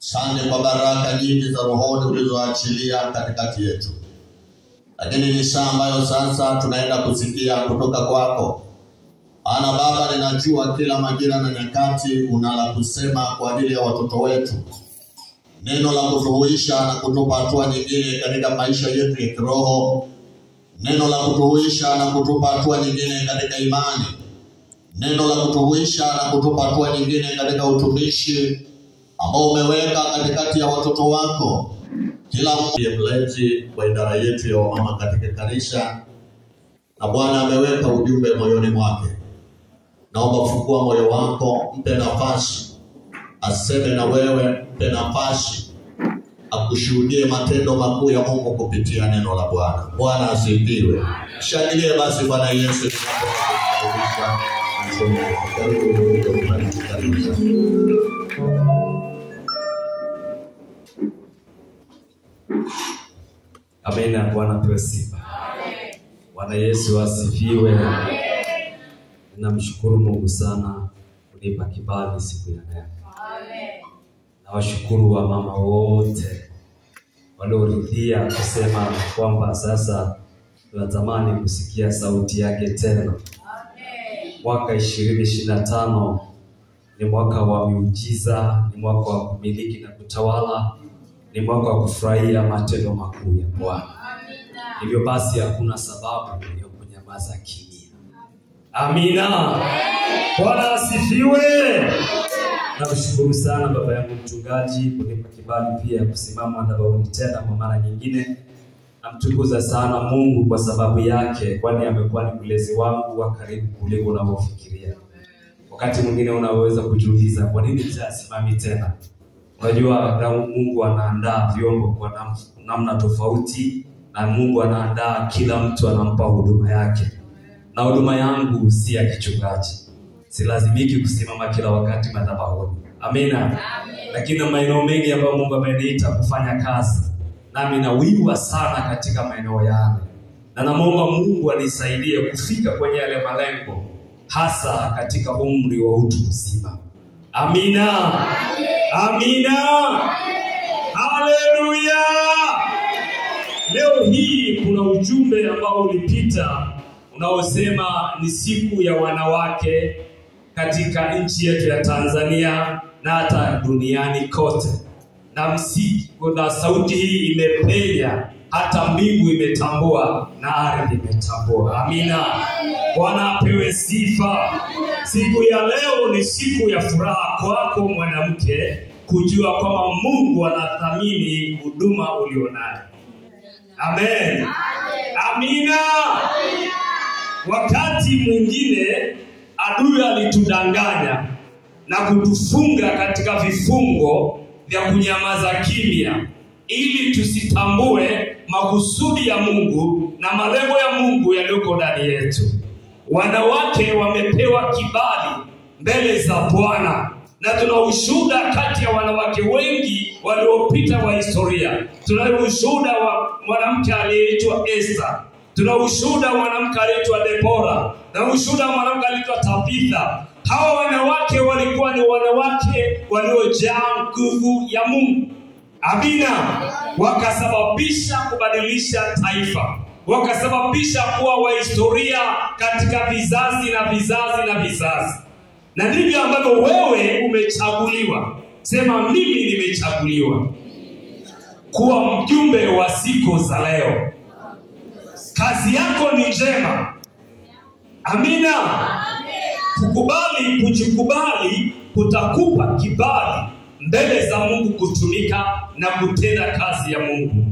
Asante kwa baraka nyingi za rohoni ulizoachilia katikati yetu. Lakini ni saa ambayo sasa tunaenda kusikia kutoka kwako. Ana Baba, ninajua kila majira na nyakati unala kusema kwa ajili ya watoto wetu. Neno la kutuhuisha na kutupa hatua nyingine katika maisha yetu ya kiroho. Neno la kutuhuisha na kutupa hatua nyingine katika imani. Neno la kutuhuisha na kutupa hatua nyingine katika utumishi ambao umeweka katikati ya watoto wako. Kila mlezi wa idara yetu ya wamama katika kanisa, na Bwana ameweka ujumbe moyoni mwake. Naomba fungua moyo wako, mpe nafasi aseme na wewe, mpe nafasi akushuhudie matendo makuu ya Mungu kupitia neno la Bwana. Bwana asifiwe. Shangilie basi Bwana Yesu tunapokaribisha. Amina. Bwana pewe sifa. Amen. Bwana Yesu asifiwe. Amen. Ninamshukuru Mungu sana kunipa kibali siku ya leo. Amen. Nawashukuru wa mama wote walioridhia kusema kwamba sasa tunatamani kusikia sauti yake tena. Amen. Mwaka 2025 ni mwaka wa miujiza, ni mwaka wa kumiliki na kutawala, ni mwaka wa kufurahia matendo makuu ya Bwana. Hivyo basi hakuna sababu ya kunyamaza kimya. Amina. Bwana asifiwe. Namshukuru sana baba yangu mchungaji kunipa kibali pia ya kusimama madhabahuni tena kwa mara nyingine. Namtukuza sana Mungu kwa sababu yake, kwani amekuwa ni mlezi wangu wa karibu kuliko unavyofikiria. Wakati mwingine unaweza kujiuliza kwa nini sisimami tena? Unajua Mungu anaandaa vyombo kwa namna tofauti, na Mungu anaandaa kila mtu, anampa huduma yake. Na huduma yangu si ya kichungaji. Silazimiki kusimama kila wakati madhabahuni. Amina. Amen. Lakini maeneo mengi ambayo Mungu ameniita kufanya kazi, nami nawiwa sana katika maeneo yale. Na naomba Mungu anisaidie kufika kwenye yale malengo, hasa katika umri wa utu uzima. Amina. Amen. Amina. Haleluya. Leo hii kuna ujumbe ambao ulipita unaosema ni siku ya wanawake katika nchi yetu ya Tanzania na hata duniani kote. Na kuna sauti hii imepenya, hata mbingu imetambua na ardhi imetambua. Amina. Bwana apewe sifa. Siku ya leo ni siku ya furaha kwako mwanamke, kujua kwamba Mungu anathamini huduma ulionayo. Amen. Amina. Wakati mwingine adui alitudanganya na kutufunga katika vifungo vya kunyamaza kimya, ili tusitambue makusudi ya Mungu na malengo ya Mungu yaliyoko ndani yetu. Wanawake wamepewa kibali mbele za Bwana, na tuna ushuhuda kati ya wanawake wengi waliopita wa historia. Tuna ushuhuda wa mwanamke aliyeitwa Esther, tuna ushuhuda wa mwanamke aliyeitwa Deborah, na ushuhuda wa mwanamke aliyeitwa Tabitha. Hawa wanawake walikuwa ni wanawake waliojaa nguvu ya Mungu. Amina. Wakasababisha kubadilisha taifa, wakasababisha kuwa wa historia katika vizazi na vizazi na vizazi. Na ndivyo ambavyo wewe umechaguliwa. Sema, mimi nimechaguliwa kuwa mjumbe wa siku za leo. Kazi yako ni njema. Amina. Kujikubali kutakupa kibali mbele za Mungu kutumika na kutenda kazi ya Mungu.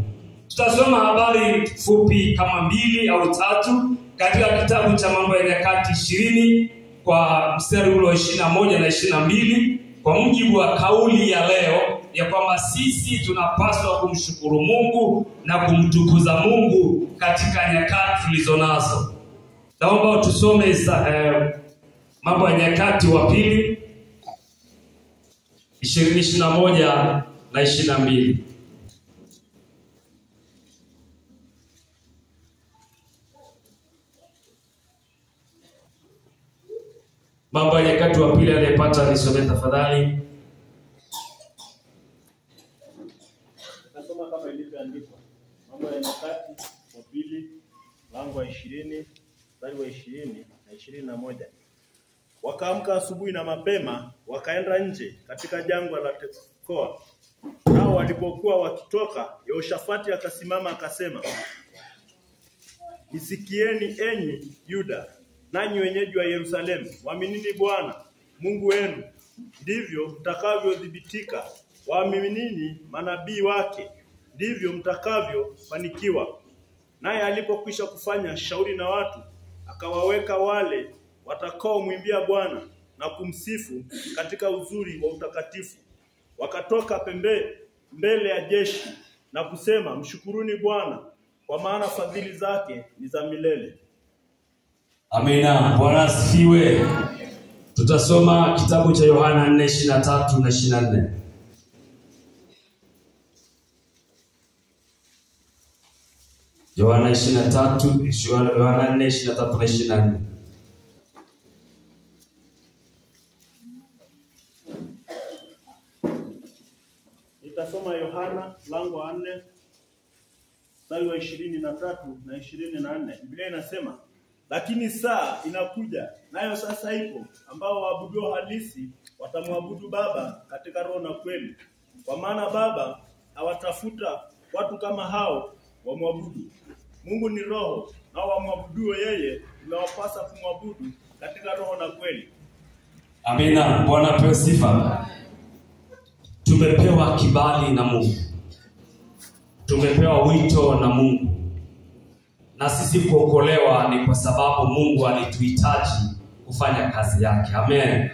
Tutasoma habari fupi kama 2 au 3 katika kitabu cha Mambo ya Nyakati 20 kwa mstari ule wa 21 na 22, kwa mujibu wa kauli ya leo ya kwamba sisi tunapaswa kumshukuru Mungu na kumtukuza Mungu katika nyakati tulizonazo. Naomba tusome Mambo ya Nyakati wa pili 21 na 22. Mambo ya Nyakati wa pili, aliyepata nisome tafadhali. 21. Wakaamka asubuhi na mapema, wakaenda nje katika jangwa la Tekoa. Nao walipokuwa wakitoka, Yehoshafati akasimama akasema, "Nisikieni enyi Yuda, nanyi wenyeji wa Yerusalemu, waaminini Bwana Mungu wenu, ndivyo mtakavyothibitika. Waaminini manabii wake, ndivyo mtakavyofanikiwa." Naye alipokwisha kufanya shauri na watu, akawaweka wale watakaomwimbia Bwana na kumsifu katika uzuri wa utakatifu. Wakatoka mbele ya jeshi na kusema, "Mshukuruni Bwana, kwa maana fadhili zake ni za milele." Amina. Bwana asifiwe. Tutasoma kitabu cha Yohana 4:23 na 24. Yohana 4:23 na 24. Nitasoma Yohana mlango wa 4 mstari wa 23 na 24. Biblia inasema, "Lakini saa inakuja, nayo sasa ipo, ambao waabudu halisi watamwabudu Baba katika roho na kweli. Kwa maana Baba hawatafuta watu kama hao wamwabudu. Mungu ni roho, nao wamwabudu yeye inawapasa kumwabudu katika roho na kweli." Amina. Bwana apewe sifa. Tumepewa kibali na Mungu. Tumepewa wito na Mungu. Na sisi kuokolewa ni kwa sababu Mungu alituhitaji kufanya kazi yake. Amen.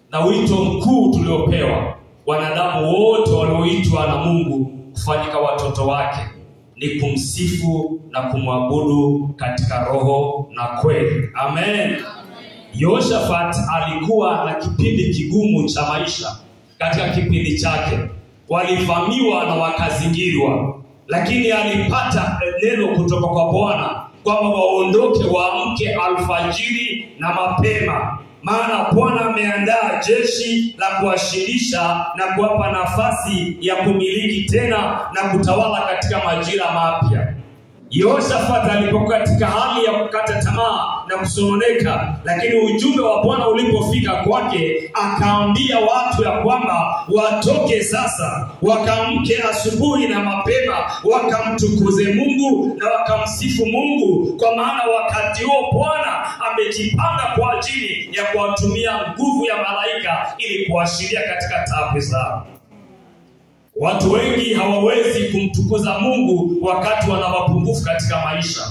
Na wito mkuu tuliopewa, wanadamu wote walioitwa na Mungu kufanyika watoto wake, ni kumsifu na kumwabudu katika roho na kweli. Amen. Yehoshafati alikuwa na kipindi kigumu cha maisha. Katika kipindi chake walivamiwa na wakazingirwa, lakini alipata neno kutoka kwa Bwana kwamba waondoke, waamke alfajiri na mapema, maana Bwana ameandaa jeshi la kuwashindisha na kuwapa nafasi ya kumiliki tena na kutawala katika majira mapya. Yehoshafati alipokuwa katika hali ya kukata tamaa na kusononeka, lakini ujumbe wa Bwana ulipofika kwake, akaambia watu ya kwamba watoke sasa, wakamke asubuhi na mapema, wakamtukuze Mungu na wakamsifu Mungu, kwa maana wakati huo Bwana amejipanga kwa ajili ya kuwatumia nguvu ya malaika ili kuashiria katika taabu zao. Watu wengi hawawezi kumtukuza Mungu wakati wana mapungufu katika maisha.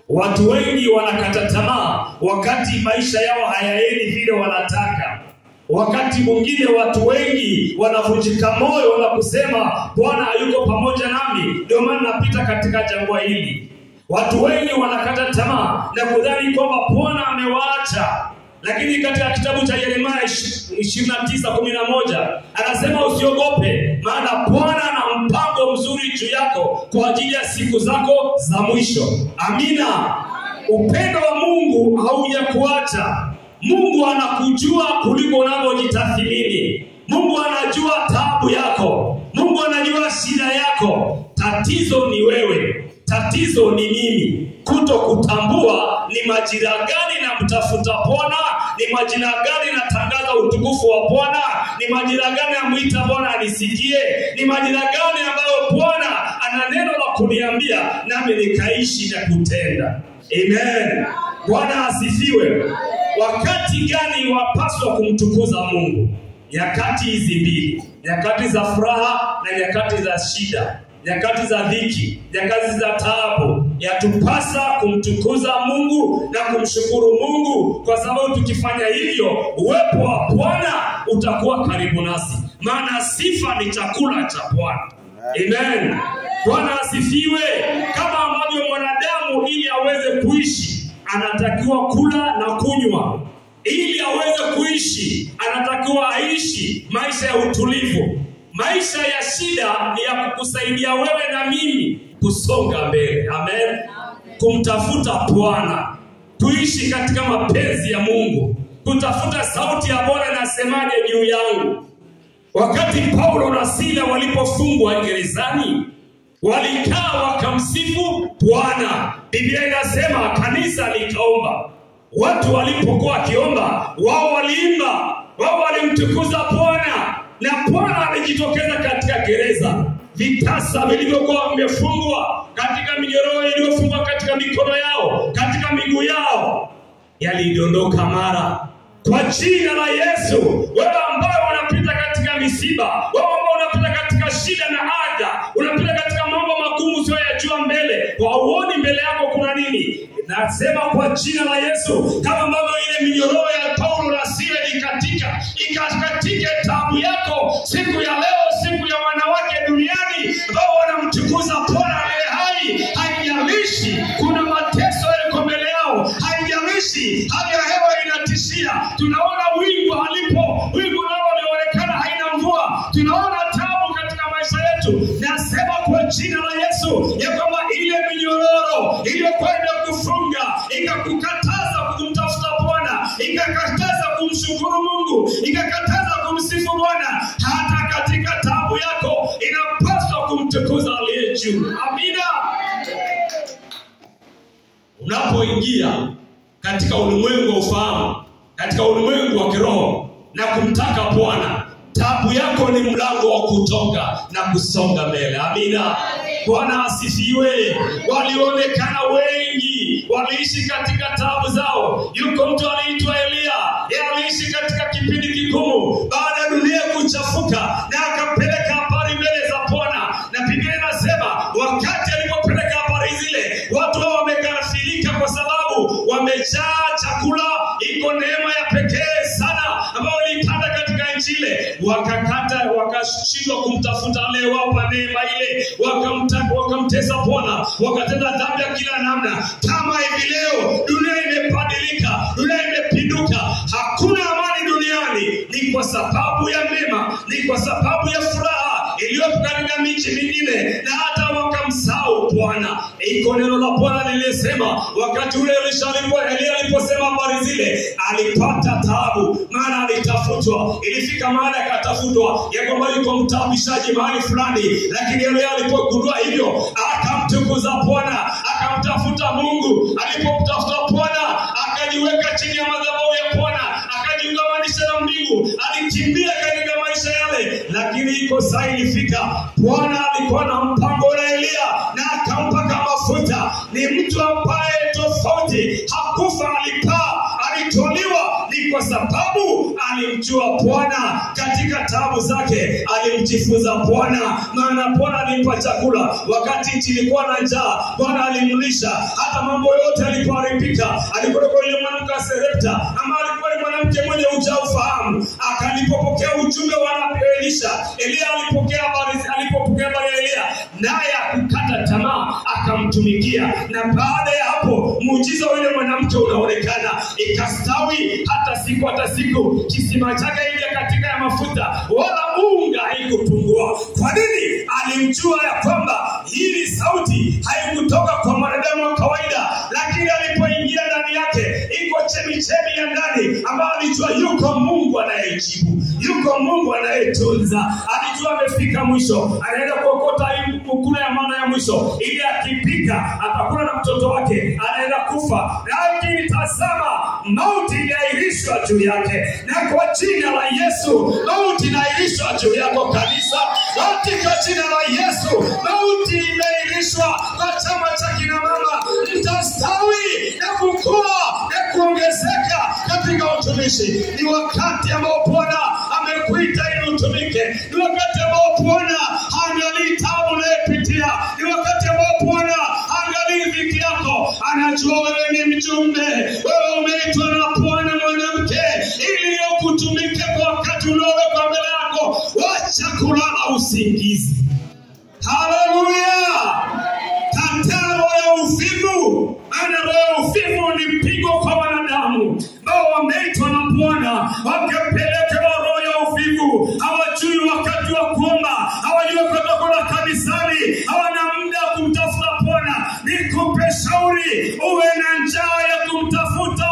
Watu wengi wanakata tamaa wakati maisha yao hayaendi vile wanataka. Wakati mwingine watu wengi wanavunjika moyo na kusema, "Bwana hayuko pamoja nami, ndio maana napita katika jangwa hili." Watu wengi wanakata tamaa na kudhani kwamba Bwana amewaacha. Lakini katika kitabu cha Yeremia 29:11 anasema, "Usiogope, maana Bwana ana mpango mzuri juu yako kwa ajili ya siku zako za mwisho." Amina. Upendo wa Mungu haujakuacha. Mungu anakujua kuliko unavyojitathmini. Mungu anajua taabu yako. Mungu anajua shida yako. Tatizo ni wewe. Tatizo ni mimi. Kuto kutambua ni majira gani na mtafuta Bwana, ni majira gani natangaza utukufu wa Bwana, ni majira gani namuita Bwana anisikie, ni majira gani ambayo Bwana ana neno la kuniambia nami nikaishi na kutenda. Amen. Bwana asifiwe. Wakati gani wapaswa kumtukuza Mungu? Nyakati hizi mbili, nyakati za furaha na nyakati za shida, nyakati za dhiki, nyakati za taabu. Yatupasa kumtukuza Mungu na kumshukuru Mungu, kwa sababu tukifanya hivyo uwepo wa Bwana utakuwa karibu nasi, maana sifa ni chakula cha Bwana. Amen. Bwana asifiwe. Kama ambavyo mwanadamu ili aweze kuishi anatakiwa kula na kunywa, ili aweze kuishi anatakiwa aishi maisha ya utulivu. Maisha ya shida ni ya kukusaidia wewe na mimi kusonga mbele. Amen. Kumtafuta Bwana, kuishi katika mapenzi ya Mungu, kutafuta sauti ya Bwana inasemaje juu yangu. Wakati Paulo na Sila walipofungwa gerezani, walikaa wakamsifu Bwana. Biblia inasema kanisa likaomba. watu walipokuwa wakiomba, wao waliimba, wao walimtukuza Bwana, na Bwana alijitokeza katika gereza. Vitasa vilivyokuwa vimefungwa, katika minyororo iliyofungwa katika mikono yao, katika miguu yao, yalidondoka mara. Kwa jina la Yesu, wewe ambao unapita katika misiba, wewe ambao unapita katika shida na adha, unapita katika mambo magumu usiyoyajua mbele, hauoni mbele yako kuna nini, nasema kwa jina la Yesu, kama ambavyo ile minyororo ya Paulo na Sila ikakatika taabu yako siku ya leo, siku ya wanawake duniani ambao wanamtukuza Bwana aliye hai. Haijalishi kuna mateso yako mbele yao, haijalishi hali ya hewa inatishia, tunaona wingu halipo, wingu nalo linaonekana haina mvua, tunaona taabu katika maisha yetu, nasema kwa jina la Yesu ya kwamba ile minyororo iliyokuwa inakufunga, ikakukataza kumtafuta Bwana, ikakataza kumshukuru Mungu, ikakataza kumsifu Bwana, hata katika taabu yako inapaswa kumtukuza aliye juu. Amina. Unapoingia katika ulimwengu wa ufahamu, katika ulimwengu wa kiroho na kumtaka Bwana, taabu yako ni mlango wa kutoka na kusonga mbele. Amina. Bwana asifiwe. Walionekana wengi waliishi katika taabu zao. Yuko mtu aliitwa Elia, yeye aliishi katika kipindi kigumu baada ya dunia kuchafuka, na akapeleka habari mbele za Bwana, na Biblia inasema wakati alipopeleka habari zile, watu hao wameghafilika kwa sababu wamejaa chakula, iko neema ya pekee sana ambayo ilipanda katika nchi ile, wakashindwa kumtafuta aliyewapa neema ile, wakamtesa Bwana, wakatenda dhambi ya kila namna. Kama hivi leo dunia imebadilika, dunia imepinduka, hakuna amani duniani, ni kwa sababu ya mema, ni kwa sababu ya furaha iliyopo katika miji mingine, na hata wakamsahau Bwana. Iko neno la Bwana lilisema wakati ule Elia aliposema habari zile, alipata taabu, maana alitafutwa. Ilifika mahali akatafutwa ya kwamba yuko mtaabishaji mahali fulani, lakini Elia alipogundua hivyo, akamtukuza Bwana, akamtafuta Mungu. Alipomtafuta Bwana, akajiweka chini ya madhabahu ya Bwana, akajiungamanisha na mbingu, alikimbia katika maisha yale. Lakini iko saa ilifika, Bwana alikuwa na mpango na Elia, na akampaka mafuta. Ni mtu ambaye tofauti, hakufa, alipaa, alitoliwa. Ni kwa sababu alimjua Bwana katika taabu zake, alimjifunza Bwana, maana Bwana alimpa chakula. Wakati nchi ilikuwa na njaa, Bwana alimlisha. Hata mambo yote alipoharibika, alikuwa kwa yule mwanamke Sarepta, ambaye alikuwa ni mwanamke mwenye ufahamu. Akalipopokea ujumbe wa Elisha, Elia alipokea habari ya Elia, naye akakata tamaa, akamtumikia. Na baada ya hapo, muujiza wa yule mwanamke unaonekana, ikastawi hata siku kisima chake ile katika ya mafuta, wala unga haikupungua. Kwa nini? Alimjua ya kwamba hii sauti haikutoka kwa mwanadamu wa kawaida, lakini alipoingia ndani yake, iko chemichemi ya ndani ambayo alijua yuko Mungu anayejibu, yuko Mungu anayetunza. Alijua amefika mwisho, anaenda kuokota mkula ya maana ya mwisho, ili akipika atakula na mtoto wake, anaenda kufa. Lakini tazama, mauti inaahirishwa juu yake, na kwa jina la Yesu mauti inaahirishwa juu yako kanisa. Katika jina la Yesu mauti inaahirishwa kwa chama cha kina mama. Mtastawi na kukua na kuongezeka katika utumishi. Ni wakati ambao Bwana amekuita ili utumike. Ni wakati ambao Bwana haangalii taabu unayopitia. Ni wakati ambao Bwana haangalii dhiki yako. Anajua wewe ni mjumbe, wewe umeitwa na Bwana mwanamke ili ukutumike kwa wakati unaowekwa mbele yako. Wacha kulala usingizi. Haleluya! Kataa roho ya uvivu. Maana roho ya uvivu ni pigo kwa wanadamu ambao wameitwa na Bwana, wakapeleka roho ya uvivu. Hawajui wakati wa kuomba, hawajui wakati wa kwenda kanisani, hawana muda kumtafuta Bwana. Nikupe shauri, uwe na njaa ya kumtafuta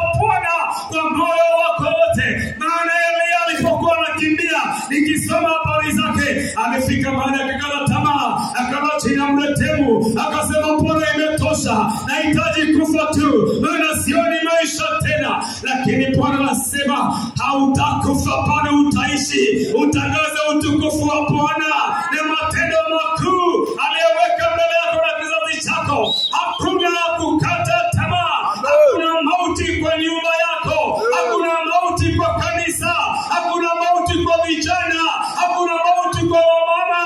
lakini Bwana anasema hautakufa bali utaishi, utangaze utukufu wa Bwana na matendo makuu aliyoweka mbele yako na kizazi chako. Hakuna kukata tamaa, hakuna mauti kwa nyumba yako, hakuna mauti kwa kanisa, hakuna mauti kwa vijana, hakuna mauti kwa wamama.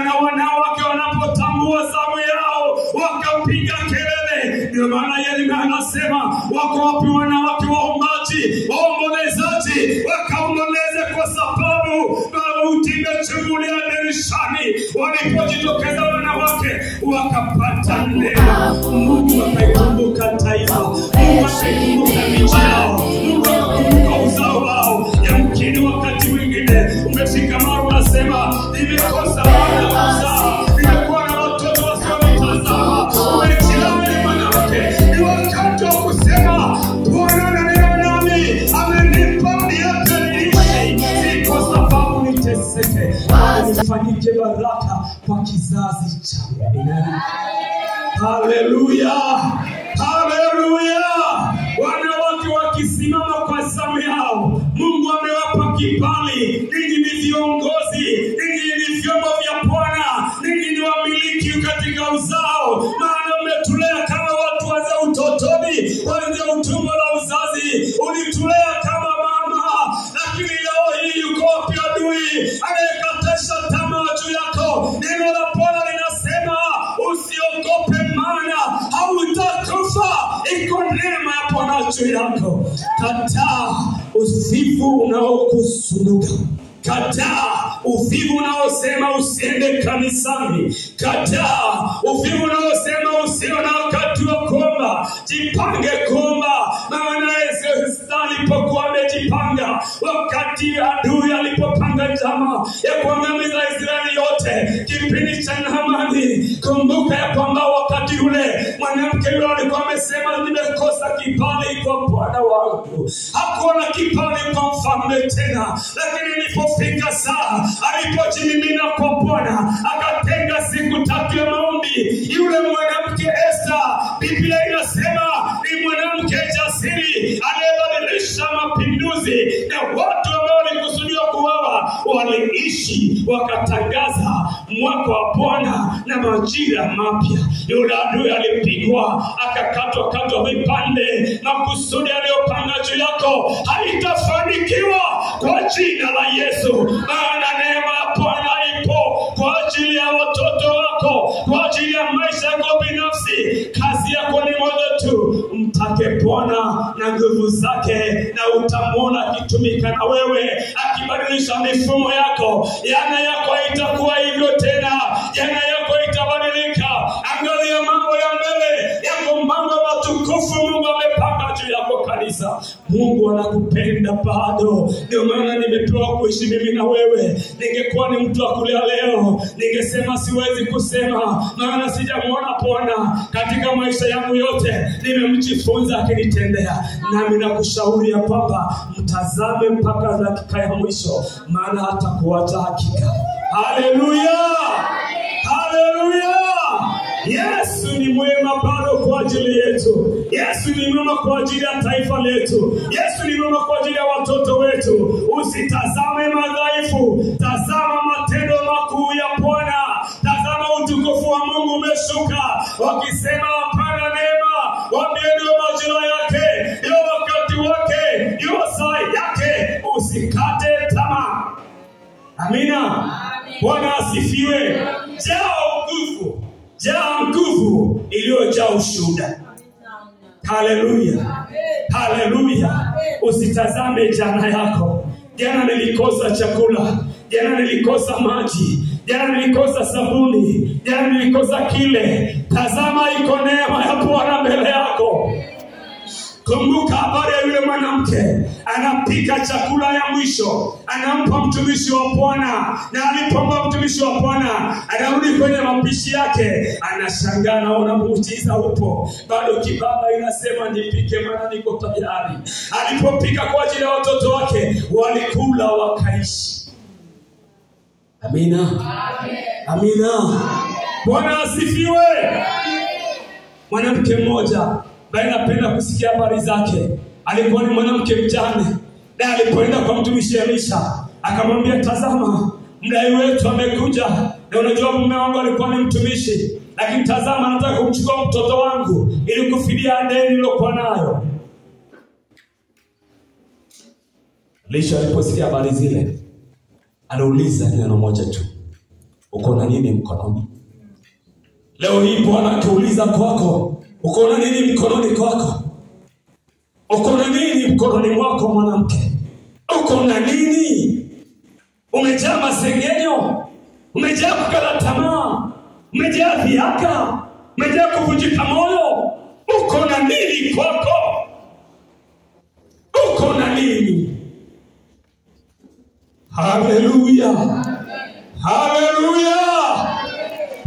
Na wanawake wanapotambua zamu yao wakapiga kelele. Ndio maana Yeremia anasema wako wapi wanawake waombaji, waombolezaji, wakaomboleze kwa sababu mauti imechungulia dirishani. Walipojitokeza wanawake wakapata neema. Mungu akaikumbuka taifa, Mungu akaikumbuka miji yao, Mungu akakumbuka uzao wao. Yamkini wakati mwingine umefika mara unasema nimekosa wana kuzaa, nimekuwa na watoto wasionitazama. Umejilani mwanamke, ni wakati wa kusema Bwana ananena nami, amenipa miaka niishi, si kwa sababu niteseke, bali nifanyike baraka kwa kizazi changu. Amen. Haleluya, haleluya. Wanawake wakisimama kwa zamu yao, Mungu amewapa kibali. Ninyi ni viongozi, ninyi ni vyombo vya Bwana, ninyi ni wamiliki katika uzao. Maana umetulea kama watu waza utotoni, waanze utumbo la uzazi. Ulitulea kama mama, lakini leo hii yuko wapi adui anayekatisha tamaa juu yako? Neno la Bwana linasema usiogope, maana hautakufa, iko neema ya Bwana juu yako. Kataa uvivu unaokusuluga. Kataa uvivu unaosema usiende kanisani. Kataa uvivu unaosema usio na wakati wa kuomba. Jipange kuomba. Maana Yesu alipokuwa amejipanga wakati adui alipopanga njama ya kuangamiza Israeli yote kipindi cha Naamani, kumbuka ya kwamba wakati ule mwanamke yule alikuwa amesema nimekosa kibali kwa Bwana wangu. Hakuwa na kibali kwa mfalme tena, lakini ilipofika saa alipojimimina kwa Bwana akatenga siku 3 ya maombi. Yule mwanamke Esther, Biblia inasema ni mwanamke jasiri aliyebadilisha mapinduzi, na watu ambao walikusudiwa kuuawa waliishi wakatangaza mwaka wa Bwana na majira mapya. Yule adui alipigwa akakatwa vipande, na kusudi aliyopanga juu yako haitafanikiwa kwa jina la Yesu. Maana neema ya Bwana ipo kwa ajili ya watoto wako, kwa ajili ya maisha yako binafsi. Kazi yako ni moja tu, mtake Bwana na nguvu zake, na utamwona akitumika na wewe, akibadilisha mifumo yako. Yana yako haitakuwa hivyo tena, yana yako itabadilika. Angalia mambo ya mbele yako, mambo matukufu Mungu amepanga juu yako kanisa. Mungu anakupenda bado. Ndio maana nimepewa kuishi mimi na wewe. Ningekuwa ni mtu wa kulia leo, ningesema siwezi kusema, maana sijamuona Bwana katika maisha yangu yote. Nimemjifunza akinitendea. Nami nakushauri ya kwamba mtazame mpaka dakika ya mwisho, maana hatakuacha hakika. Haleluya, haleluya. Yesu ni mwema bado kwa ajili yetu. Yesu ni mwema kwa ajili ya taifa letu. Yesu ni mwema kwa ajili ya watoto wetu. Usitazame madhaifu, tazama matendo makuu ya Bwana. Tazama utukufu wa Mungu umeshuka. Wakisema hapana neema, waambie ndio majira yake, ndio wakati wake, ndio saa yake. Usikate tamaa. Amina. Bwana asifiwe. Jaa nguvu iliyojaa ushuhuda. Haleluya, haleluya. Usitazame jana yako. Jana nilikosa chakula, jana nilikosa maji, jana nilikosa sabuni, jana nilikosa kile. Tazama iko neema ya Bwana mbele yako. Kumbuka habari ya yule mwanamke, anapika chakula ya mwisho, anampa mtumishi wa Bwana, na alipompa mtumishi wa Bwana anarudi kwenye mapishi yake. Anashangaa, naona muujiza upo. Bado kibaba inasema nipike maana niko tayari. Alipopika kwa ajili ya watoto wake, walikula wakaishi. Amina. Amen. Amina. Bwana asifiwe. Mwanamke mmoja ambaye napenda kusikia habari zake, alikuwa ni mwanamke mjane, na alipoenda kwa mtumishi Elisha akamwambia, tazama mdai wetu amekuja, na unajua mume wangu alikuwa ni mtumishi, lakini tazama anataka kumchukua mtoto wangu ili kufidia deni nilokuwa nayo. Elisha aliposikia habari zile aliuliza neno moja tu, uko na nini mkononi? Leo hii Bwana akiuliza kwako, uko na nini mkononi kwako? Uko na nini mkononi mwako mwanamke? Uko na nini? Umejaa masengenyo, umejaa kukata tamaa, umejaa viaka, umejaa kuvunjika moyo. Uko na nini kwako? Uko na nini? Haleluya! Haleluya!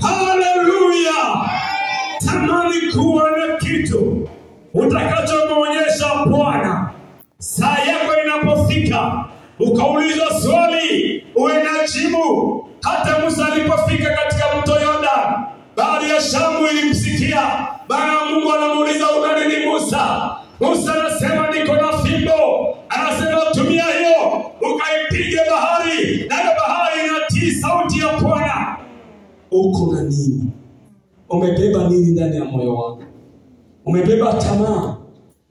Haleluya! Tamani kuwa na kitu utakachomwonyesha Bwana. Saa yako inapofika, ukaulizwa swali, uwe na jibu. Hata Musa alipofika katika mto Yordani, bahari ya Shamu ilimsikia. Bwana Mungu anamuuliza, una nini Musa? Musa anasema, niko na fimbo. Anasema, tumia hiyo ukaipige bahari, na bahari inatii sauti ya Bwana. Uko na nini? Umebeba nini ndani ya moyo wako? Umebeba tamaa?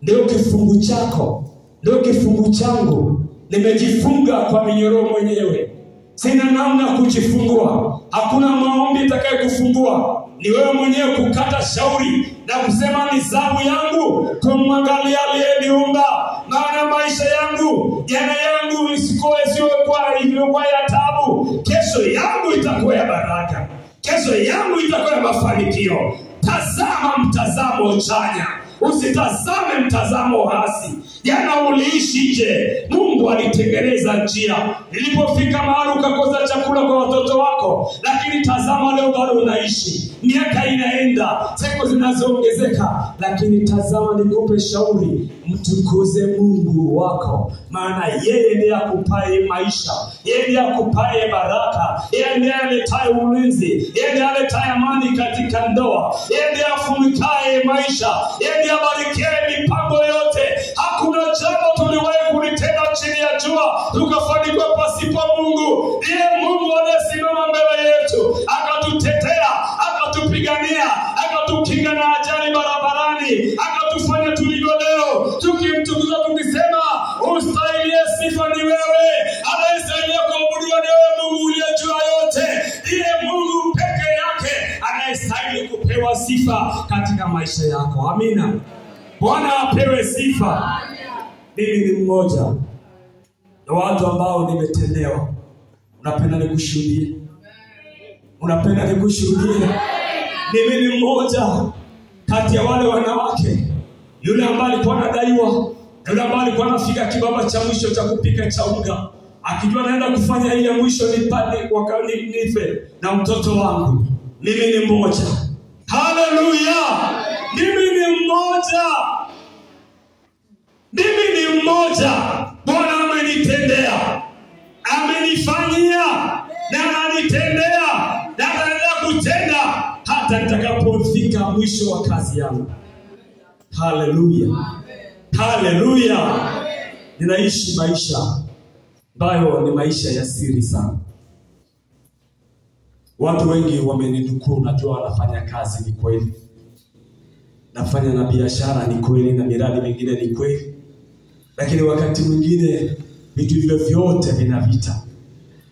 Ndio kifungu chako, ndio kifungu changu. Nimejifunga kwa minyororo mwenyewe, sina namna kujifungua. Hakuna maombi atakaye kufungua, ni wewe mwenyewe kukata shauri na kusema ni zamu yangu kumwangalia aliyeniumba. Maana maisha yangu, jana yangu isikuwe kwa ya taabu. Kesho yangu itakuwa ya baraka, kesho yangu itakuwa ya mafanikio. Tazama mtazamo chanya, usitazame mtazamo hasi. Jana uliishije? Mungu alitengeneza njia. Ilipofika mahali ukakosa chakula kwa watoto wako, lakini tazama leo bado unaishi. Miaka inaenda, siku zinazoongezeka, lakini tazama nikupe shauri, mtukuze Mungu wako. Maana yeye ndiye akupaye maisha, yeye ndiye akupaye baraka, yeye ndiye aletaye ulinzi, yeye ndiye aletaye amani katika ndoa, yeye ndiye afunikaye maisha, yeye ndiye abarikiaye mipango yote. Hakuna jambo tuliwahi kulitenda chini ya jua tukafanikiwa pasipo Mungu. Ndiye Mungu aliyesimama mbele yetu, akatutetea, akatupigania, akatukinga na ajali barabarani, akatufanya tulivyo leo. Tukimtukuza tukisema, ustahilie sifa ni wewe, anayestahili kuabudiwa ni wewe Mungu uliyejua yote. Ndiye Mungu peke yake anayestahili kupewa sifa katika maisha yako. Amina. Bwana apewe sifa. Mimi ni mmoja na watu ambao nimetendewa. Unapenda nikushuhudie? Unapenda nikushuhudie? Mimi ni mmoja kati ya wale wanawake, yule ambaye alikuwa anadaiwa, yule ambaye alikuwa anafika kibaba cha mwisho cha kupika cha unga, akijua naenda kufanya hii ya mwisho nipate wakati nife na mtoto wangu. Mimi ni mmoja. Haleluya! Mimi ni mmoja. Mimi ni mmoja. Bwana amenitendea, amenifanyia, na ananitendea, na anaendelea kutenda hata nitakapofika mwisho wa kazi yangu. Haleluya. Haleluya. Ninaishi maisha ambayo ni maisha ya siri sana. Watu wengi wamenidukuru, najua wanafanya kazi, ni kweli. Nafanya na biashara, ni kweli, na miradi mingine, ni kweli. Lakini wakati mwingine vitu hivyo vyote vina vita.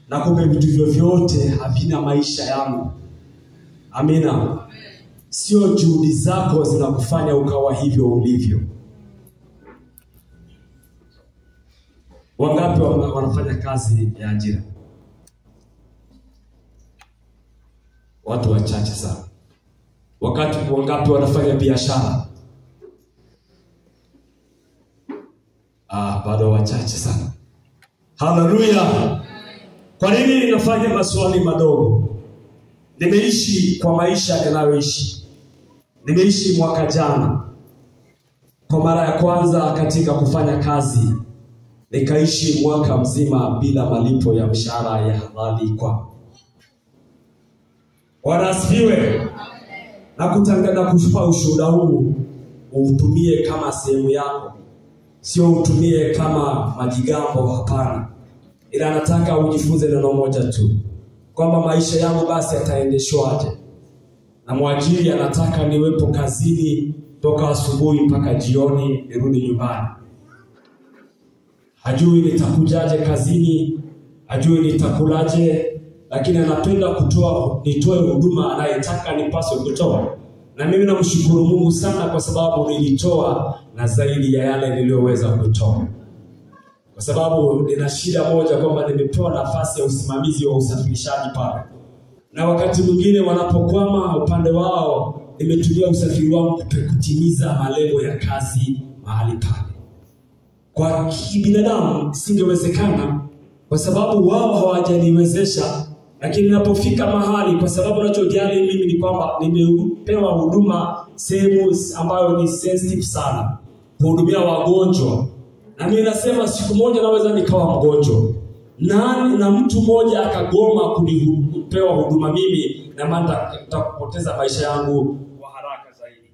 Na kumbe vitu hivyo vyote havina maisha yangu. Amina. Sio juhudi zako zinakufanya ukawa hivyo ulivyo. Wangapi wanafanya kazi ya ajira? Watu wachache sana. Wangapi wanafanya biashara? Bado wachache sana. Haleluya. Kwa nini ninafanya maswali madogo? Nimeishi kwa maisha ninayoishi. Nimeishi mwaka jana kwa mara ya kwanza katika kufanya kazi. Nikaishi mwaka mzima bila malipo ya mshahara ya halali kwa. Wanasifiwe. Na kutangaza kushpa ushuhuda huu, utumie kama sehemu yako sio utumie kama majigambo, hapana. Ila nataka ujifunze neno moja tu, kwamba maisha yangu basi yataendeshwaje. Na mwajiri anataka niwepo kazini toka asubuhi mpaka jioni nirudi nyumbani. Hajui nitakujaje kazini, hajui nitakulaje, lakini anapenda nitoe huduma anayetaka nipaswe kutoa. Na mimi namshukuru Mungu sana kwa sababu nilitoa na zaidi ya yale niliyoweza kutoa. Kwa sababu nina shida moja, kwamba nimepewa nafasi ya usimamizi wa usafirishaji pale. Na wakati mwingine wanapokwama upande wao, nimetumia usafiri wangu kutimiza malengo ya kazi mahali pale. Kwa kibinadamu singewezekana, kwa sababu wao hawajaniwezesha. Lakini ninapofika mahali, kwa sababu ninachojali mimi ni kwamba nimepewa huduma sehemu ambayo ni sensitive sana, kuhudumia wagonjwa. Na mimi nasema siku moja naweza nikawa mgonjwa. Na mtu mmoja akagoma kunipewa huduma mimi, na maana nitakupoteza maisha yangu kwa haraka zaidi.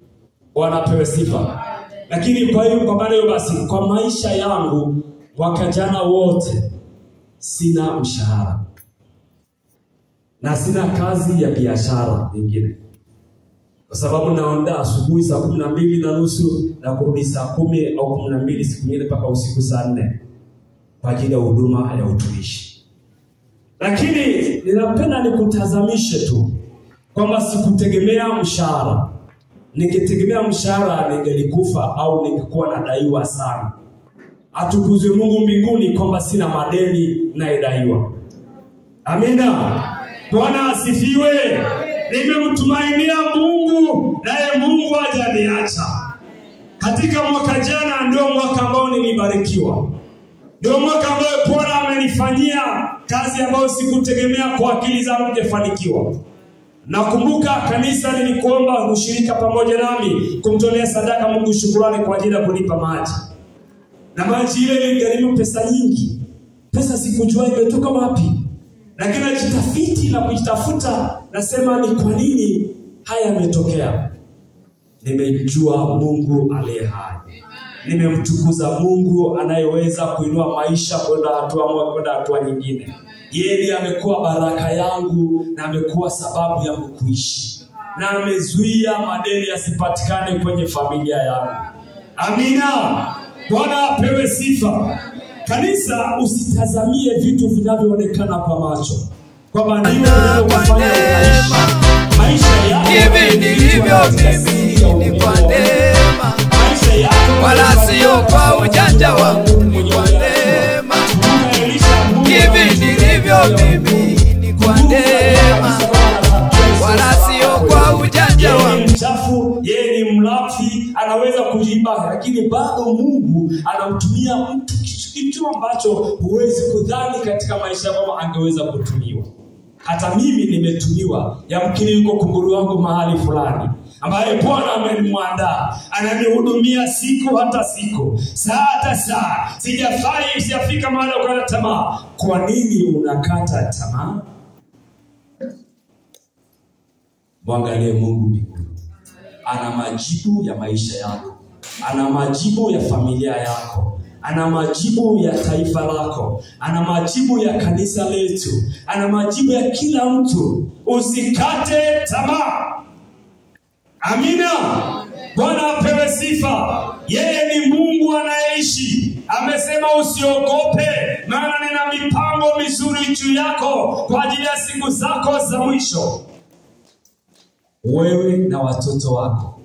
Bwana apewe sifa. Lakini kwa maana hiyo basi, kwa maisha yangu mwaka jana wote sina mshahara. Na sina kazi ya biashara nyingine. Kwa sababu naenda asubuhi saa 12:30 na kurudi saa 10 au 12 siku nyingine mpaka usiku saa 4 kwa ajili ya huduma ya utumishi. Lakini ninapenda nikutazamishe tu kwamba sikutegemea mshahara. Ningetegemea mshahara ningelikufa au ningekuwa nadaiwa sana. Atukuzwe Mungu mbinguni kwamba sina madeni nayodaiwa. Amina. Bwana asifiwe. Nimemtumainia Mungu, naye Mungu hajaniacha. Katika mwaka jana ndio mwaka ambao nilibarikiwa. Ndio mwaka ambao Bwana amenifanyia kazi ambayo sikutegemea kwa akili zangu ningefanikiwa. Nakumbuka kanisa nilikuomba ushirika pamoja nami kumtolea sadaka Mungu shukrani kwa ajili ya kunipa maji. Na maji ile iligharimu pesa nyingi. Pesa sikujua imetoka wapi. Lakini najitafiti na kujitafuta, nasema ni kwa nini haya yametokea. Nimejua Mungu aliye hai. Nimemtukuza Mungu anayeweza kuinua maisha kwenda hatua nyingine. Yeye amekuwa baraka yangu na amekuwa sababu yangu kuishi. Na amezuia madeni yasipatikane kwenye familia yangu. Amina. Bwana apewe sifa. Kanisa, usitazamie vitu vinavyoonekana kwa macho, kwamba ndio vinafanya maisha yako. Hivi nilivyo mimi ni kwa neema, wala sio kwa ujanja wangu, ni kwa neema. Hivi nilivyo mimi ni kwa neema, wala sio kwa ujanja wangu. Mchafu, yeye ni mlafi, anaweza kujiba, lakini bado Mungu anamtumia mtu kitu ambacho huwezi kudhani katika maisha yako angeweza kutumiwa. Hata mimi nimetumiwa, yamkini yuko kunguru wangu mahali fulani ambaye Bwana amemwandaa, ananihudumia siku hata siku, saa hata saa. Sijafika mahali ukata tamaa. Kwa nini unakata tamaa? Mwangalie Mungu mbinguni. Ana majibu ya maisha yako. Ana majibu ya familia yako. Ana majibu ya taifa lako. Ana majibu ya kanisa letu. Ana majibu ya kila mtu. Usikate tamaa. Amina. Bwana apewe sifa. Yeye ni Mungu anayeishi. Amesema usiogope, maana nina mipango mizuri juu yako kwa ajili ya siku zako za mwisho. Wewe na watoto wako,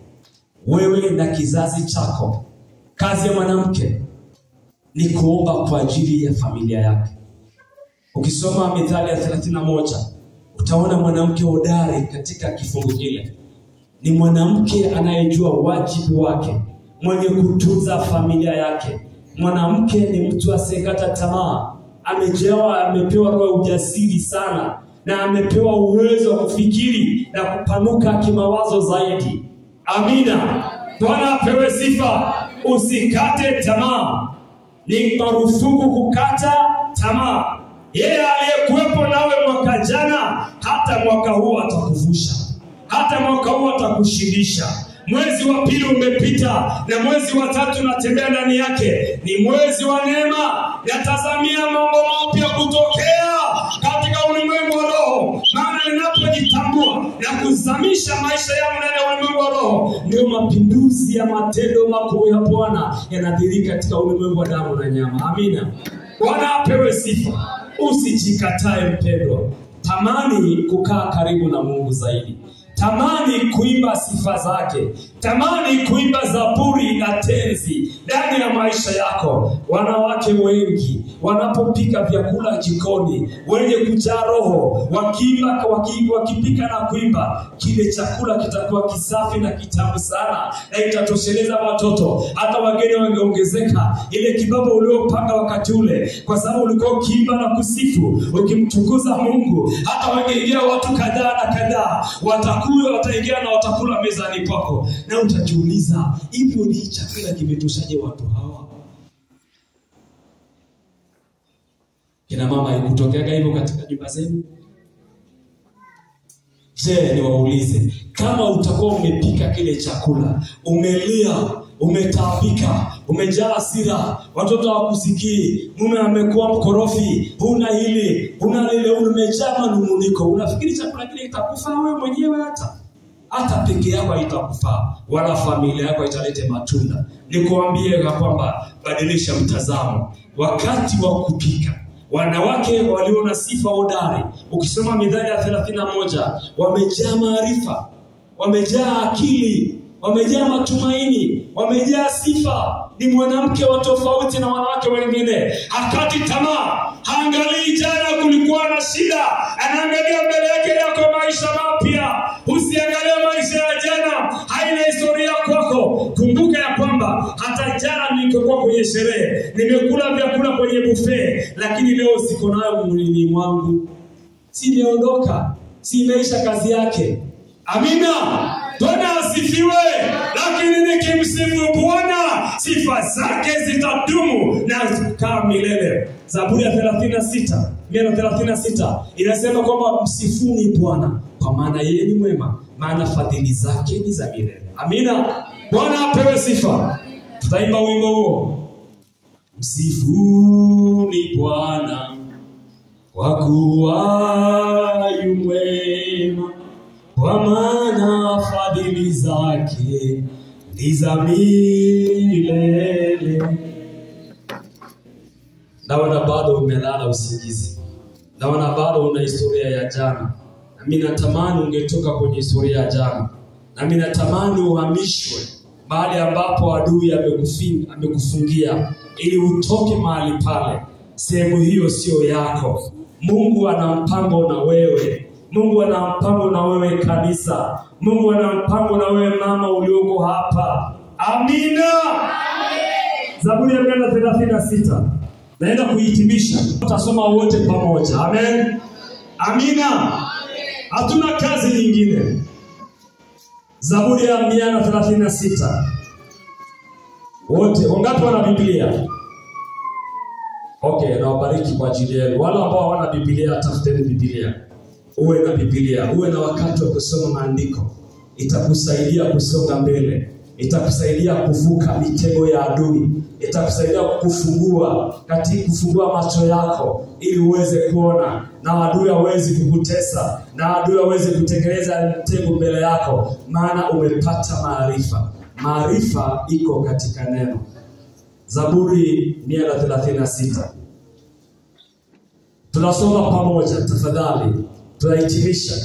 wewe na kizazi chako. Kazi ya mwanamke ni kuomba kwa ajili ya familia yake. Ukisoma Mithali ya 31 utaona mwanamke hodari katika kifungu kile. Ni mwanamke anayejua wajibu wake, mwenye kutunza familia yake. Mwanamke ni mtu asiyekata tamaa. Amepewa roho ya ujasiri sana, na amepewa uwezo wa kufikiri na kupanuka kimawazo zaidi. Amina. Bwana apewe sifa. Usikate tamaa. Ni marufuku kukata tamaa. Yeye aliyekuwepo nawe mwaka jana, hata mwaka huu atakuvusha. Hata mwaka huu atakushindisha. Mwezi wa pili umepita na mwezi wa tatu natembea ndani yake. Ni mwezi wa neema. Natazamia mambo mapya kutokea katika ulimwengu wa roho. Maana ninapojitambua na kuzamisha maisha yangu ndani ya ulimwengu wa roho, ndio mapinduzi ya matendo makuu ya Bwana yanadhihirika katika ulimwengu wa damu na nyama. Amina. Bwana apewe sifa. Usijikatae mpendwa. Tamani kukaa karibu na Mungu zaidi. Tamani kuimba sifa zake. Tamani kuimba zaburi na tenzi ndani ya maisha yako. Wanawake wengi wanapopika vyakula jikoni, wenye kujaa roho, wakipika na kuimba, kile chakula kitakuwa kisafi na kitamu sana, na itatosheleza watoto. Hata wageni wangeongezeka ile kibaba uliopanga wakati ule, kwa sababu ulikuwa ukiimba na kusifu, ukimtukuza Mungu. Hata wangeingia watu kadhaa na kadhaa, wataingia na watakula mezani pako, na utajiuliza, hivyo ni chakula kimetoshaje watu hawa? Kina mama, ikutokea hivyo katika nyumba zenu? Je, niwaulize, kama utakuwa umepika kile chakula, umelia, umetaabika, umejaa hasira, watoto hawakusikii, mume amekuwa mkorofi, huna hili, huna lile, umejaa manunguniko, unafikiri chakula kile kitakufa wewe mwenyewe? Hata peke yako haitakufa, wala familia yako italete matunda. Nikuambie kwamba badilisha mtazamo wakati wa kupika. Wanawake waliona sifa hodari. Ukisoma Mithali ya 31, wamejaa maarifa, wamejaa akili, wamejaa matumaini, wamejaa sifa. Ni mwanamke wa tofauti na wanawake wengine. Hakati tamaa, haangalii jana kulikuwa na shida, anaangalia mbele yake yako maisha mapya. Usiangalie maisha ya jana, haina historia kwako. Kumbuka ya kwamba hata jana nilikuwa kwenye sherehe, nimekula vyakula kwenye buffet, lakini leo siko nayo mwilini mwangu. Simeondoka, simeisha kazi yake. Amina. Bwana asifiwe. Lakini nikimsifu Bwana, sifa zake zitadumu na kukaa milele. Zaburi ya 136 inasema kwamba msifuni Bwana, kwa maana yeye ni mwema, maana fadhili zake ni za milele. Amina. Bwana apewe sifa. Tutaimba wimbo huo. Msifuni Bwana, kwa kuwa yu mwema, kwa maana fadhili zake ni za milele. Naona bado umelala usingizi. Naona bado una historia ya jana. Na mimi natamani ungetoka kwenye historia ya jana. Na mimi natamani uhamishwe mahali ambapo adui amekufungia, ili utoke mahali pale. Sehemu hiyo sio yako. Mungu ana mpango na wewe. Mungu ana mpango na wewe kanisa. Mungu ana mpango na wewe mama ulioko hapa. Amina. Amen. Zaburi ya 136. Naenda kuhitimisha. Tutasoma wote pamoja. Amen. Amina. Amen. Hatuna kazi nyingine. Zaburi ya 136. Wote, wangapi wana Biblia? Okay, nawabariki kwa ajili yenu. Wale ambao hawana Biblia, tafuteni Biblia. Uwe na Biblia, uwe na wakati wa kusoma maandiko. Itakusaidia kusonga mbele. Itakusaidia kuvuka mitego ya adui. Itakusaidia kufungua macho yako ili uweze kuona, na adui hawezi kukutesa, na adui hawezi kutengeneza mtego mbele yako, maana umepata maarifa. Maarifa iko katika neno. Zaburi 136. Tunasoma pamoja tafadhali. Tunahitimisha.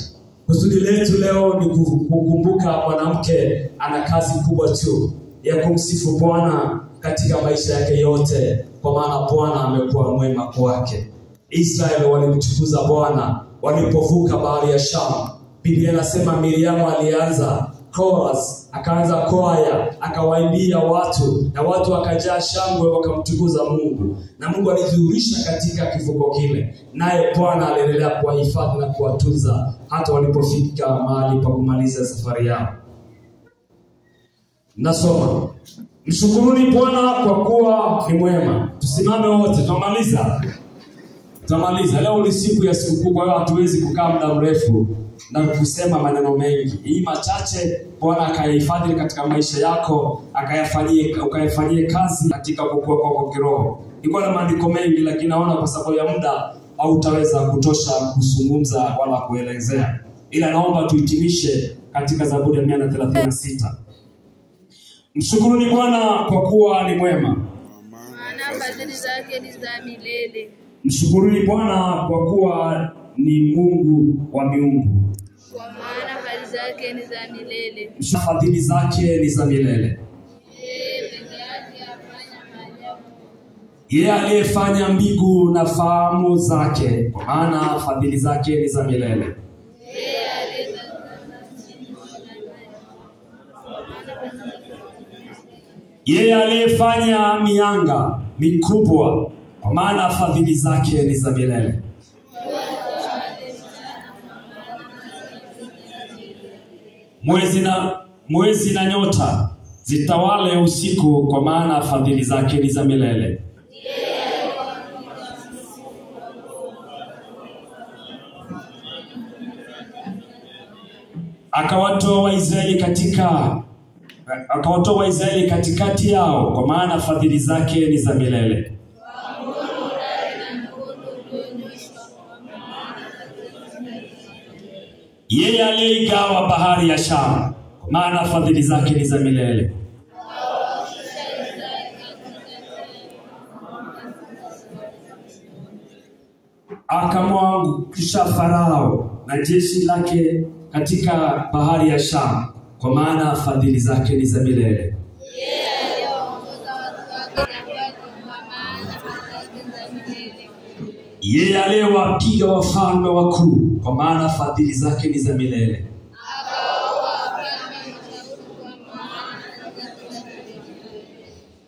Kusudi letu leo ni kukumbuka mwanamke ana kazi kubwa tu ya kumsifu Bwana katika maisha yake yote, kwa maana Bwana amekuwa mwema kwake. Israeli walimtukuza Bwana walipovuka bahari ya Shamu. Biblia inasema Miriam alianza chorus, akaanza kwaya, akawaimbia watu, na watu wakajaa shangwe wakamtukuza Mungu. Na Mungu alidhihirisha katika kivuko kile. Naye Bwana aliendelea kuwahifadhi na kuwatunza hata walipofika mahali pa kumaliza safari yao. Nasoma. Mshukuruni Bwana kwa kuwa ni mwema. Tusimame wote, tutamaliza. Leo ni siku ya sikukuu, kwa hiyo hatuwezi kukaa muda mrefu. na kusema maneno mengi. Hii machache Bwana akayahifadhi katika maisha yako, ukayafanyie kazi katika kukua kwako kiroho. Niko na maandiko mengi, lakini naona kwa sababu ya muda hautaweza kutosha kuzungumza wala kuelezea. Ila naomba tuhitimishe katika Zaburi ya 136. Mshukuruni Bwana kwa kuwa ni mwema, maana fadhili zake ni za milele. Mshukuruni Bwana kwa kuwa ni Mungu wa miungu, Kwa maana fadhili zake ni za milele. fadhili zake ni za milele. Yeye peke yake afanya maajabu. Yeye aliyefanya mbingu na fahamu zake, kwa maana fadhili zake ni za milele. Yeye aliyetazama chini na Yeye aliyefanya mianga mikubwa, kwa maana fadhili zake ni za milele. Mwezi na nyota zitawale usiku, kwa maana fadhili zake ni za milele. Akawatoa Waisraeli katikati yao, kwa maana fadhili zake ni za milele. Yeye aliyeigawa bahari ya Shamu, kwa maana fadhili zake ni za milele. Akamwangusha Farao na jeshi lake katika bahari ya Shamu, kwa maana fadhili zake ni za milele. yeye aliyewaongoza watu wake jangwani, kwa maana fadhili zake ni za milele. Yeye aliyewapiga wafalme wakuu, kwa maana fadhili zake ni za milele.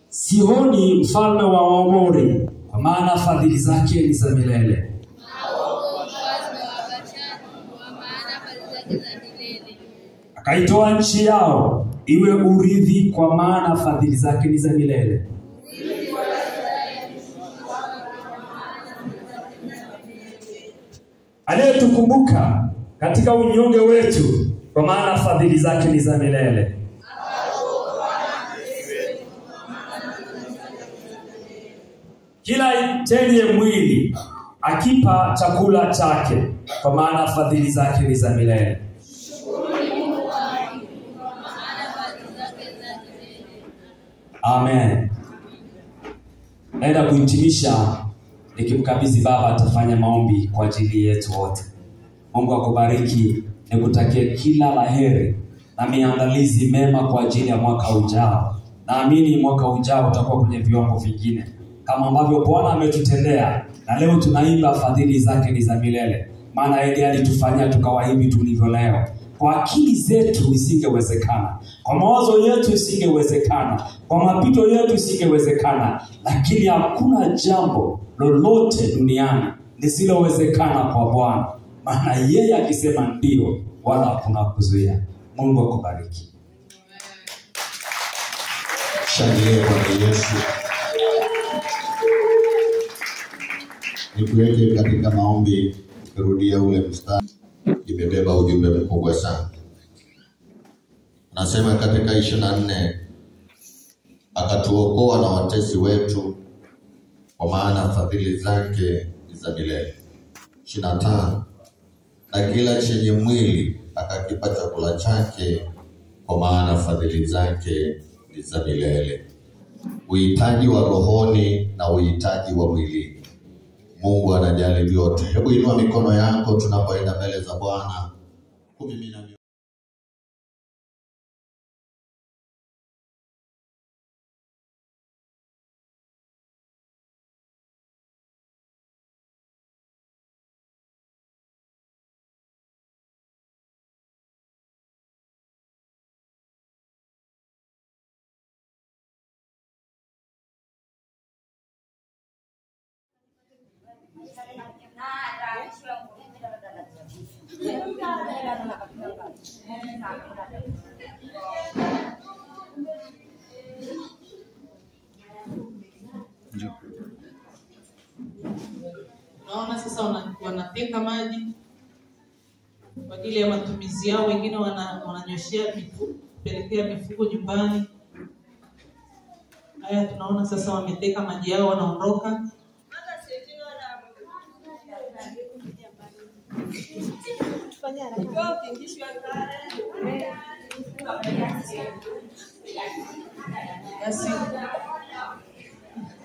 Sihoni mfalme wa Waamori, kwa maana fadhili zake ni za milele. Akaitoa nchi yao iwe urithi, kwa maana fadhili zake ni za milele. Aliyetukumbuka katika unyonge wetu, kwa maana fadhili zake ni za milele. Kila chenye mwili akipa chakula chake, kwa maana fadhili zake ni za milele. Amen. Naenda kuhitimisha nikimkabidhi Baba atafanya maombi kwa ajili yetu wote. Mungu akubariki, nikutakie kila laheri na maandalizi mema kwa ajili ya mwaka ujao. Naamini mwaka ujao utakuwa kwenye viwango vingine kama ambavyo Bwana ametutendea, na leo tunaimba fadhili zake ni za milele. Maana yeye alitufanyia tukawa hivi tulivyo leo. Kwa akili zetu isingewezekana, kwa mawazo yetu isingewezekana, kwa mapito yetu isingewezekana, lakini hakuna jambo lolote duniani lisilowezekana kwa Bwana. Maana yeye akisema ndio, wala hakuna kuzuia. Mungu akubariki. Shangilia Bwana Yesu. Nikuweke katika maombi, kurudia ule mstari. Imebeba ujumbe mkubwa sana. Anasema katika 24, akatuokoa na watesi wetu, kwa maana fadhili zake ni za milele. 25, na kila chenye mwili akakipa chakula chake, kwa maana fadhili zake ni za milele. Uhitaji wa rohoni na uhitaji wa mwili, Mungu anajali vyote. Hebu inua mikono yako tunapoenda mbele za Bwana kumimina. Naona sasa wanateka maji kwa ajili ya matumizi yao. Wengine wananyoshea kupelekea mifugo nyumbani. Haya, tunaona sasa wameteka maji yao, wanaondoka. Basi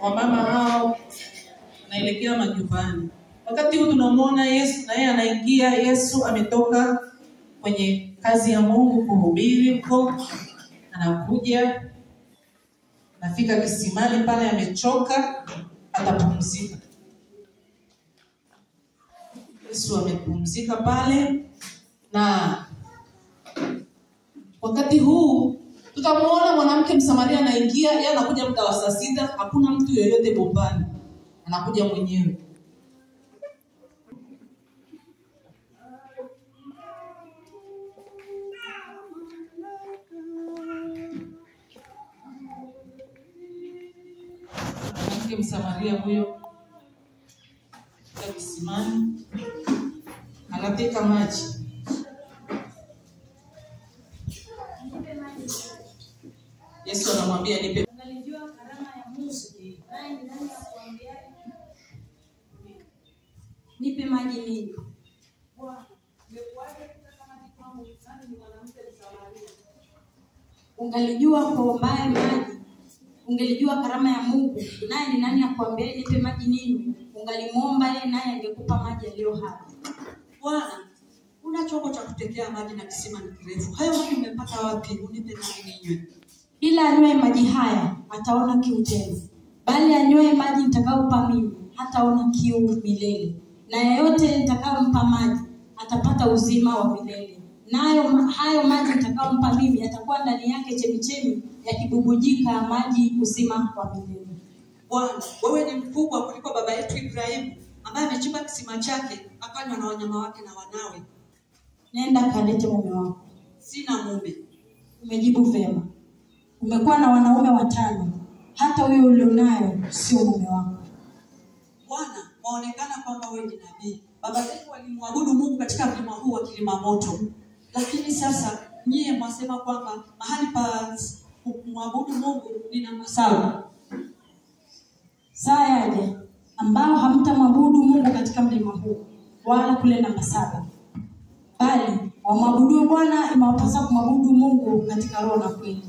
wamama hao wanaelekea majumbani. Wakati huu tunamwona Yesu na yeye anaingia. Yesu ametoka kwenye kazi ya Mungu kuhubiri huko, anakuja, anafika kisimani pale, amechoka, atapumzika. Yesu amepumzika pale, na wakati huu tutamwona mwanamke Msamaria anaingia. Yeye anakuja muda wa saa 6, hakuna mtu yeyote bombani, anakuja mwenyewe. Mwanamke Msamaria huyo kwa kisimani anateka maji. Yesu anamwambia nipe. Ungalijua karama ya Mungu, naye ni nani akuambia nipe maji mimi? Bwana, nimekuaje kutaka maji kwangu? Nani ni mwanamke Msamaria? Ungalijua kuombaye maji, ungelijua karama ya Mungu, naye ni nani akuambia nipe maji nini? Ungalimwomba yeye, naye angekupa maji yaliyo hai. Bwana, una chombo cha kutekea maji na kisima ni kirefu. Hayo maji umepata wapi? Unipe nami ninywe. Ila anywe maji haya ataona kiu tena, bali anywe maji nitakayompa mimi hataona kiu milele, na yeyote nitakayompa maji atapata uzima wa milele. Nayo hayo maji nitakayompa mimi atakuwa ndani yake chemichemi yakibubujika maji uzima wa milele. Bwana, wewe ni mkubwa kuliko baba yetu Ibrahimu, ambaye amechimba kisima chake akanywa na wanyama wake na wanawe. Nenda kalete mume wako. Sina mume. Umejibu vema. Umekuwa na wanaume 5, hata huyo ulionayo sio mume wako. Bwana, waonekana kwamba wewe ni nabii. Baba zetu walimwabudu Mungu katika mlima huu wa kilima moto. Lakini sasa nyie mwasema kwamba mahali pa kumwabudu Mungu ni namba 7. Saa yaje ambao hamtamwabudu Mungu katika mlima huu wala kule namba 7. Bali wamwabudu Bwana, imewapasa kumwabudu Mungu katika roho na kweli.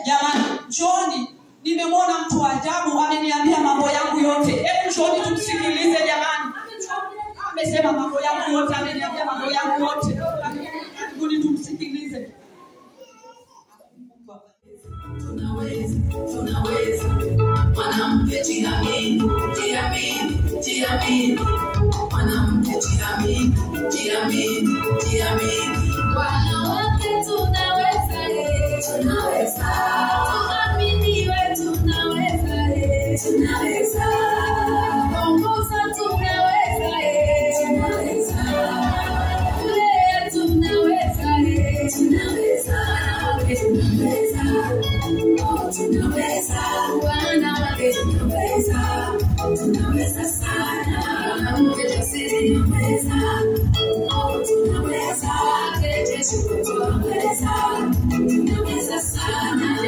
Jamani, njooni. Nimemwona mtu wa ajabu, ameniambia mambo yangu yote. Hebu njooni tumsikilize jamani. Amesema mambo yangu yote, ameniambia mambo yangu yote. Hebu tumsikilize. Tunaweza, tunaweza. Mwanamke jiamini, jiamini, jiamini. Mwanamke jiamini, jiamini, jiamini. Wanawake tunaweza, tunaweza. Tuamini wetu tunaweza, tunaweza. Ongoza tunaweza, tunaweza. Kulea tunaweza, tunaweza. Tunaweza, oh tunaweza. Wanawake tunaweza, tunaweza sana. Wanawake jasiri tunaweza, oh tunaweza. Jeshi tunaweza, tunaweza sana.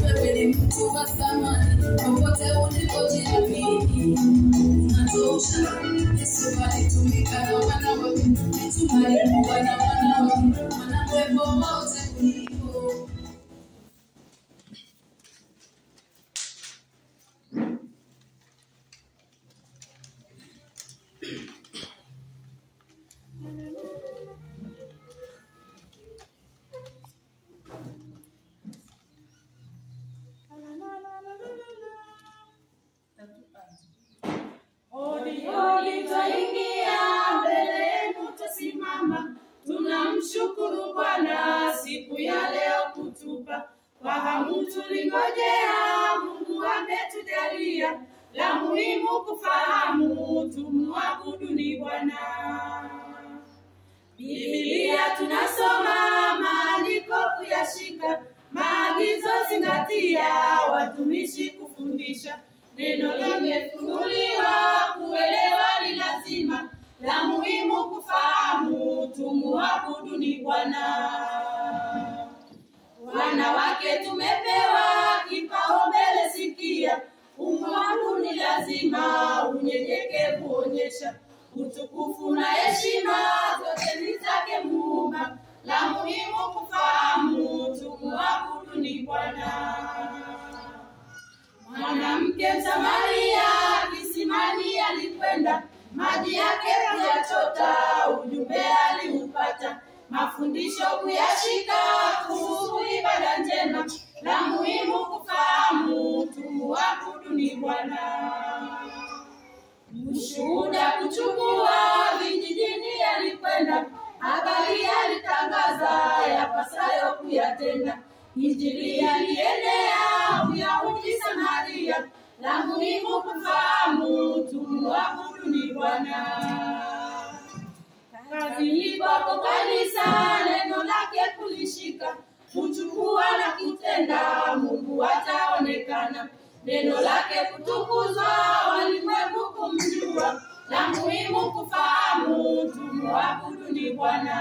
Wewe ni mtu wa thamani, popote ulipojiamini unatosha. Yesu alitumika na wanawake, mitume alikuwa na wanawake, wanawake wote kuliko. Odi twaingia mbele yenu tasimama, tunamshukuru Bwana siku ya leo kutupa. Kwa hamu tulingojea, Mungu ametujalia, la muhimu kufahamu, tumwabudu ni Bwana. Biblia tunasoma, maandiko kuyashika, maagizo zingatia, watumishi kufundisha. Neno limefunuliwa, kuelewa ni lazima, la muhimu kuabudu ni lazima, unyenyekevu onyesha, utukufu na heshima zote ni zake Muumba. La muhimu kufahamu, tumuabudu ni Bwana. Mwanamke Msamaria kisimani alikwenda, maji yake kuyachota, ujumbe aliupata, mafundisho kuyashika, kuhusu ibada njema. La muhimu kufahamu, tumuabudu ni Bwana. Ushuhuda kuchukua, vijijini alikwenda, habari alitangaza, yapasayo kuyatenda. Injili alienea, Uyahudi Samaria. La muhimu kufahamu, tumuabudu ni Bwana. Kazini kwako kanisa, neno lake kulishika, kuchukua na kutenda, Mungu ataonekana. Neno lake kutukuzwa, walimwengu kumjua. La muhimu kufahamu, tumuabudu ni Bwana.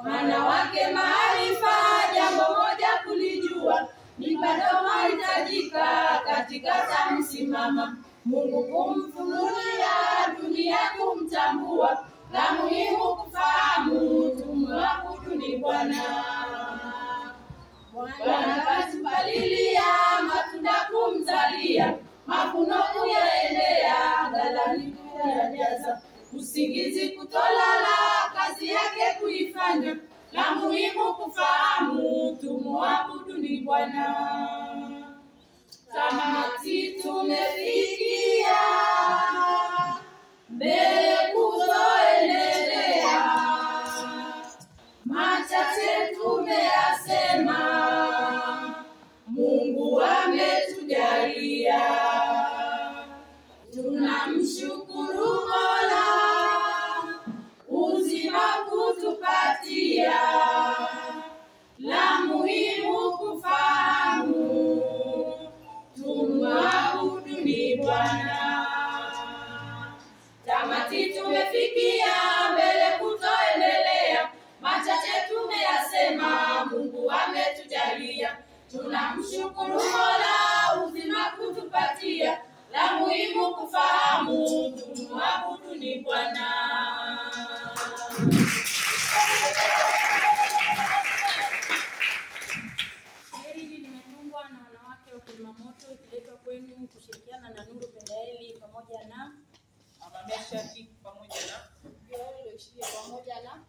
Wanawake maarifa, jambo moja kulijua, ni bado mahitajika katika tamsimama. Mungu kumfunulia, dunia kumtambua. La muhimu kufahamu, tumuabudu ni Bwana. Bwana katupalilia, matunda kumzalia, mavuno kuyaendea, ghalani kuyajaza. Usingizi kutolala, kazi yake kuifanya. La muhimu kufahamu, tumuabudu ni Bwana. Tamati tumefikia, mbele kuzoendelea, machache tumeyasema, Mungu ametujalia. Tunamshukuru Mola, uzima kutupatia. La muhimu kufahamu, tumuabudu ni Bwana. Tamati tumefikia, mbele kutoendelea, machache tumeyasema, Mungu ametujalia. Tunamshukuru Mola, uzima kutupatia. La muhimu kufahamu, tumuabudu ni Bwana. Hili limetungwa na wanawake wa Kulimamoto, ikiletwa kwenu kushirikiana na Nuru Pendaeli pamoja na Amameshaki pamoja na pamoja na